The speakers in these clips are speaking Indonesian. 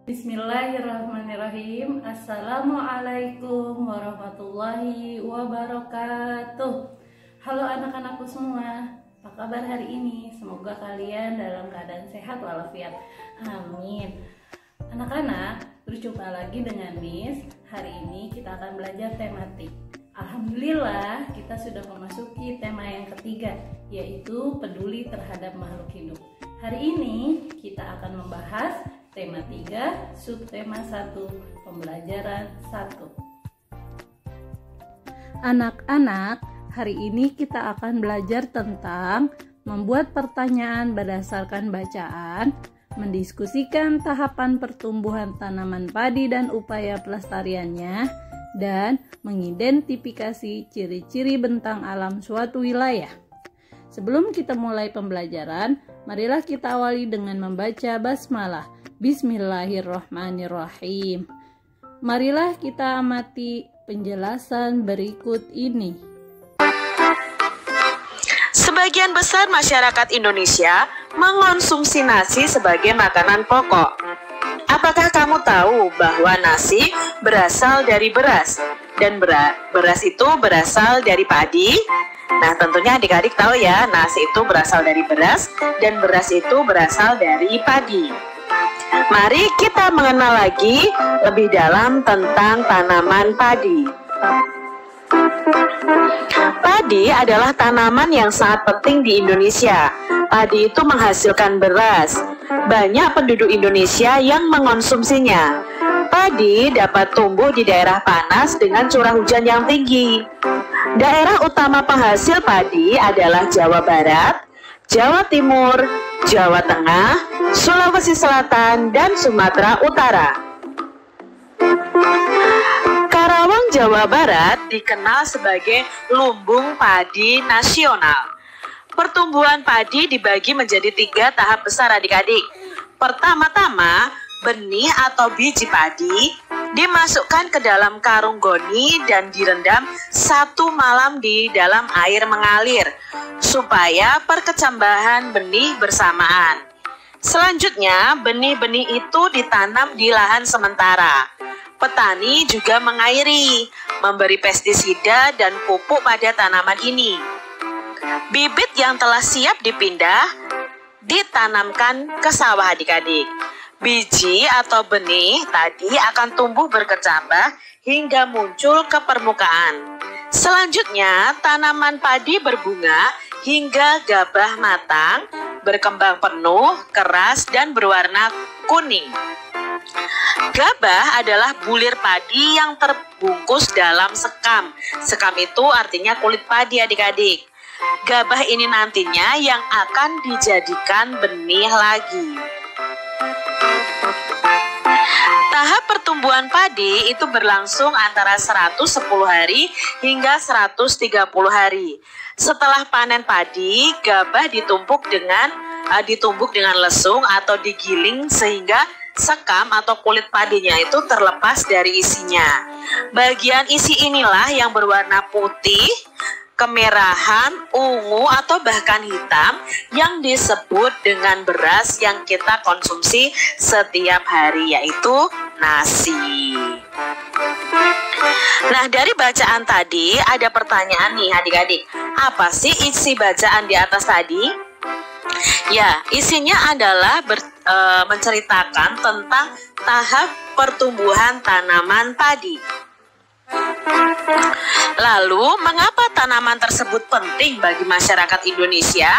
Bismillahirrahmanirrahim. Assalamualaikum warahmatullahi wabarakatuh. Halo anak-anakku semua, apa kabar hari ini? Semoga kalian dalam keadaan sehat walafiat. Amin. Anak-anak, berjumpa lagi dengan Miss. Hari ini kita akan belajar tematik. Alhamdulillah, kita sudah memasuki tema yang ketiga, yaitu peduli terhadap makhluk hidup. Hari ini kita akan membahas tema 3, subtema 1, pembelajaran 1. Anak-anak, hari ini kita akan belajar tentang membuat pertanyaan berdasarkan bacaan, mendiskusikan tahapan pertumbuhan tanaman padi dan upaya pelestariannya, dan mengidentifikasi ciri-ciri bentang alam suatu wilayah. Sebelum kita mulai pembelajaran, marilah kita awali dengan membaca basmalah. Bismillahirrahmanirrahim. Marilah kita amati penjelasan berikut ini. Sebagian besar masyarakat Indonesia mengonsumsi nasi sebagai makanan pokok. Apakah kamu tahu bahwa nasi berasal dari beras dan beras itu berasal dari padi? Nah, tentunya adik-adik tahu ya, nasi itu berasal dari beras dan beras itu berasal dari padi. Mari kita mengenal lagi lebih dalam tentang tanaman padi. Padi adalah tanaman yang sangat penting di Indonesia. Padi itu menghasilkan beras. Banyak penduduk Indonesia yang mengonsumsinya. Padi dapat tumbuh di daerah panas dengan curah hujan yang tinggi. Daerah utama penghasil padi adalah Jawa Barat, Jawa Timur, Jawa Tengah, Sulawesi Selatan, dan Sumatera Utara. Karawang, Jawa Barat dikenal sebagai lumbung padi nasional. Pertumbuhan padi dibagi menjadi 3 tahap besar adik-adik. Pertama-tama, benih atau biji padi dimasukkan ke dalam karung goni dan direndam 1 malam di dalam air mengalir supaya perkecambahan benih bersamaan. Selanjutnya, benih-benih itu ditanam di lahan sementara. Petani juga mengairi, memberi pestisida dan pupuk pada tanaman ini. Bibit yang telah siap dipindah ditanamkan ke sawah adik-adik. Biji atau benih tadi akan tumbuh berkecambah hingga muncul ke permukaan. Selanjutnya, tanaman padi berbunga hingga gabah matang, berkembang penuh, keras, dan berwarna kuning. Gabah adalah bulir padi yang terbungkus dalam sekam. Sekam itu artinya kulit padi adik-adik. Gabah ini nantinya yang akan dijadikan benih lagi. Tahap pertumbuhan padi itu berlangsung antara 110 hari hingga 130 hari. Setelah panen padi, gabah ditumbuk dengan lesung atau digiling sehingga sekam atau kulit padinya itu terlepas dari isinya. Bagian isi inilah yang berwarna putih, kemerahan, ungu, atau bahkan hitam yang disebut dengan beras yang kita konsumsi setiap hari, yaitu nasi. Nah, dari bacaan tadi ada pertanyaan nih adik-adik. Apa sih isi bacaan di atas tadi? Ya, isinya adalah menceritakan tentang tahap pertumbuhan tanaman padi. Lalu, mengapa tanaman tersebut penting bagi masyarakat Indonesia?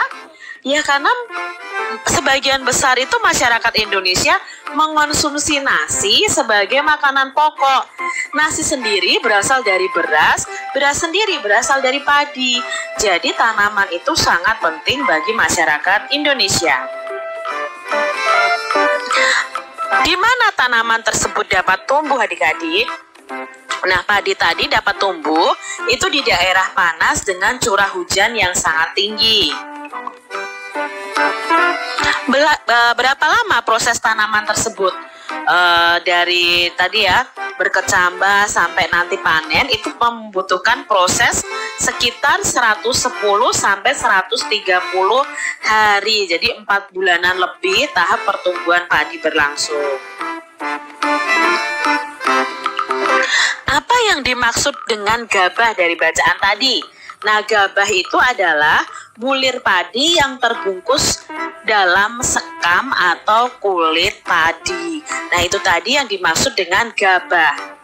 Ya, karena sebagian besar itu masyarakat Indonesia mengonsumsi nasi sebagai makanan pokok. Nasi sendiri berasal dari beras, beras sendiri berasal dari padi. Jadi tanaman itu sangat penting bagi masyarakat Indonesia. Di mana tanaman tersebut dapat tumbuh adik-adik? Nah, padi tadi dapat tumbuh itu di daerah panas dengan curah hujan yang sangat tinggi. Berapa lama proses tanaman tersebut? Dari tadi ya, berkecambah sampai nanti panen itu membutuhkan proses sekitar 110 sampai 130 hari. Jadi 4 bulanan lebih tahap pertumbuhan padi berlangsung. Apa yang dimaksud dengan gabah dari bacaan tadi? Nah, gabah itu adalah bulir padi yang terbungkus dalam sekam atau kulit padi. Nah, itu tadi yang dimaksud dengan gabah.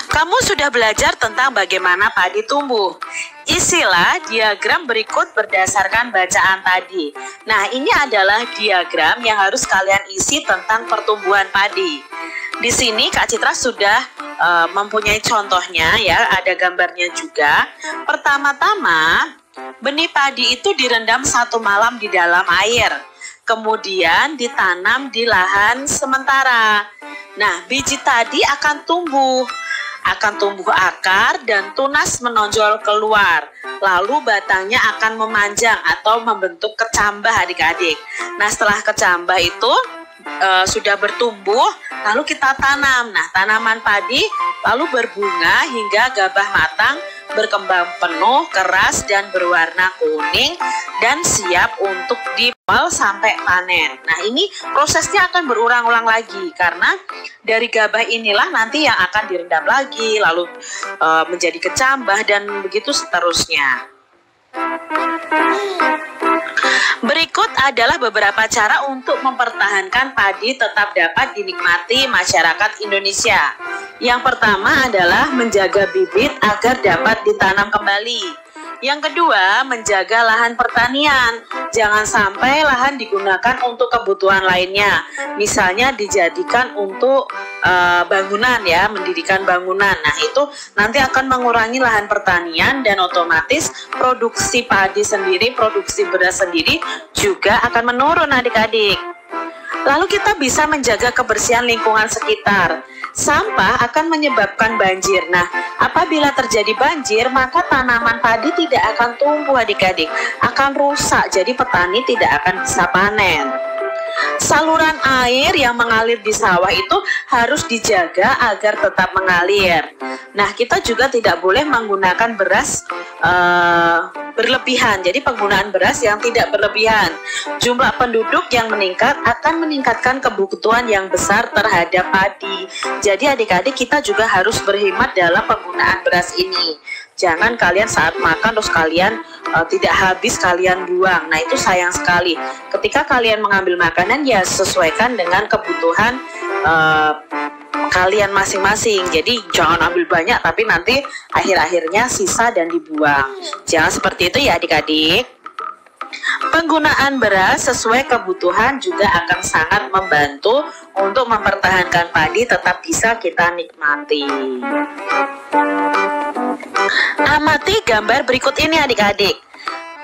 Kamu sudah belajar tentang bagaimana padi tumbuh. Isilah diagram berikut berdasarkan bacaan tadi. Nah, ini adalah diagram yang harus kalian isi tentang pertumbuhan padi. Di sini Kak Citra sudah mempunyai contohnya ya, ada gambarnya juga. Pertama-tama, benih padi itu direndam 1 malam di dalam air. Kemudian ditanam di lahan sementara. Nah, biji tadi akan tumbuh akar dan tunas menonjol keluar. Lalu batangnya akan memanjang atau membentuk kecambah adik-adik. Nah, setelah kecambah itu sudah bertumbuh, lalu kita tanam. Nah, tanaman padi lalu berbunga hingga gabah matang, berkembang penuh, keras dan berwarna kuning dan siap untuk dipel sampai panen. Nah, ini prosesnya akan berulang-ulang lagi karena dari gabah inilah nanti yang akan direndam lagi, lalu menjadi kecambah dan begitu seterusnya. Berikut adalah beberapa cara untuk mempertahankan padi tetap dapat dinikmati masyarakat Indonesia. Yang pertama adalah menjaga bibit agar dapat ditanam kembali. Yang kedua, menjaga lahan pertanian. Jangan sampai lahan digunakan untuk kebutuhan lainnya. Misalnya dijadikan untuk bangunan ya, mendirikan bangunan. Nah, itu nanti akan mengurangi lahan pertanian dan otomatis produksi padi sendiri, produksi beras sendiri juga akan menurun adik-adik. Lalu kita bisa menjaga kebersihan lingkungan sekitar. Sampah akan menyebabkan banjir. Nah, apabila terjadi banjir, maka tanaman padi tidak akan tumbuh adik-adik, akan rusak. Jadi petani tidak akan bisa panen. Saluran air yang mengalir di sawah itu harus dijaga agar tetap mengalir. Nah, kita juga tidak boleh menggunakan beras berlebihan. Jadi penggunaan beras yang tidak berlebihan. Jumlah penduduk yang meningkat akan meningkatkan kebutuhan yang besar terhadap padi. Jadi adik-adik kita juga harus berhemat dalam penggunaan beras ini. Jangan kalian saat makan terus kalian tidak habis kalian buang. Nah, itu sayang sekali. Ketika kalian mengambil makanan ya sesuaikan dengan kebutuhan kalian masing-masing. Jadi jangan ambil banyak tapi nanti akhir-akhirnya sisa dan dibuang. Jangan seperti itu ya adik-adik. Penggunaan beras sesuai kebutuhan juga akan sangat membantu untuk mempertahankan padi tetap bisa kita nikmati. Amati gambar berikut ini adik-adik.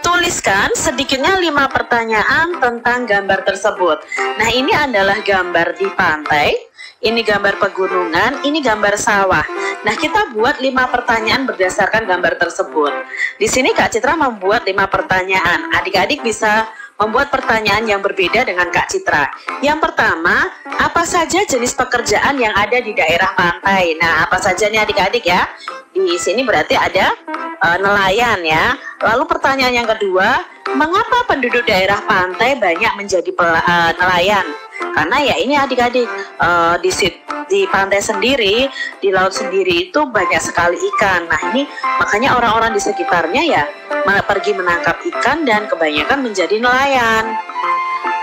Tuliskan sedikitnya 5 pertanyaan tentang gambar tersebut. Nah, ini adalah gambar di pantai, ini gambar pegunungan, ini gambar sawah. Nah, kita buat 5 pertanyaan berdasarkan gambar tersebut. Di sini Kak Citra membuat 5 pertanyaan. Adik-adik bisa membuat pertanyaan yang berbeda dengan Kak Citra. Yang pertama, apa saja jenis pekerjaan yang ada di daerah pantai? Nah, apa saja nih adik-adik ya? Di sini berarti ada nelayan ya. Lalu pertanyaan yang kedua, mengapa penduduk daerah pantai banyak menjadi nelayan? Karena ya ini adik-adik di pantai sendiri, di laut sendiri itu banyak sekali ikan. Nah, ini makanya orang-orang di sekitarnya ya pergi menangkap ikan dan kebanyakan menjadi nelayan.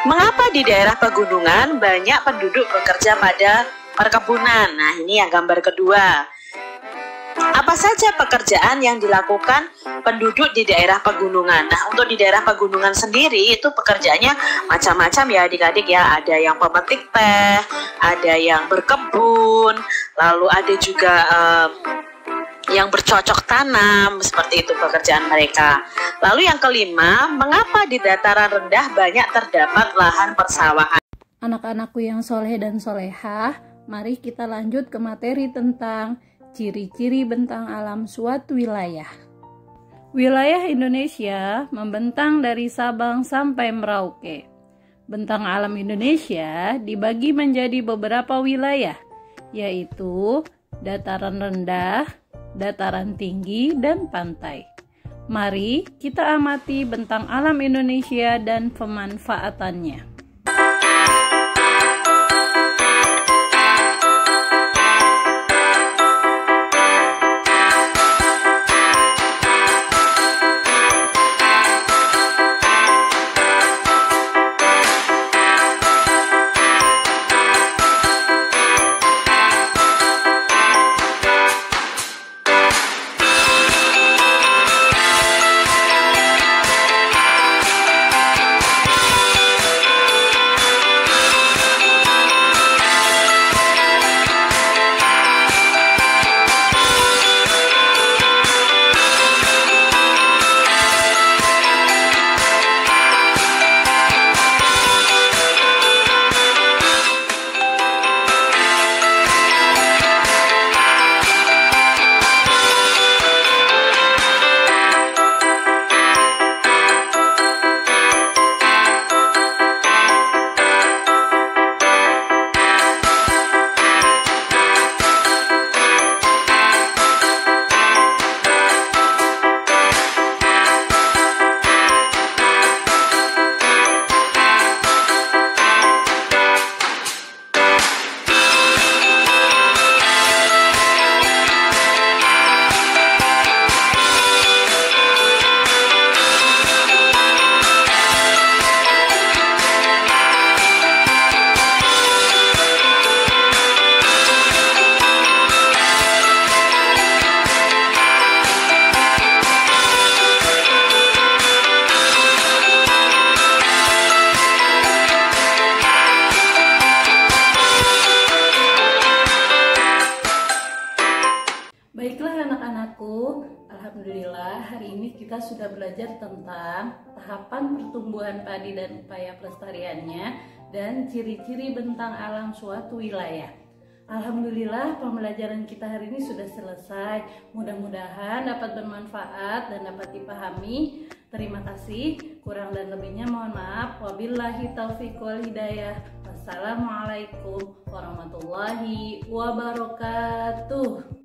Mengapa di daerah pegunungan banyak penduduk bekerja pada perkebunan? Nah, ini yang gambar kedua. Apa saja pekerjaan yang dilakukan penduduk di daerah pegunungan? Nah, untuk di daerah pegunungan sendiri itu pekerjaannya macam-macam ya adik-adik ya. Ada yang pemetik teh, ada yang berkebun, lalu ada juga yang bercocok tanam, seperti itu pekerjaan mereka. Lalu yang kelima, mengapa di dataran rendah banyak terdapat lahan persawahan? Anak-anakku yang soleh dan solehah, mari kita lanjut ke materi tentang ciri-ciri bentang alam suatu wilayah. Wilayah Indonesia membentang dari Sabang sampai Merauke. Bentang alam Indonesia dibagi menjadi beberapa wilayah, yaitu dataran rendah, dataran tinggi, dan pantai. Mari kita amati bentang alam Indonesia dan pemanfaatannya. kita sudah belajar tentang tahapan pertumbuhan padi dan upaya pelestariannya dan ciri-ciri bentang alam suatu wilayah. Alhamdulillah, pembelajaran kita hari ini sudah selesai. Mudah-mudahan dapat bermanfaat dan dapat dipahami. Terima kasih. Kurang dan lebihnya mohon maaf. Wabillahi taufiq wal hidayah. Wassalamualaikum warahmatullahi wabarakatuh.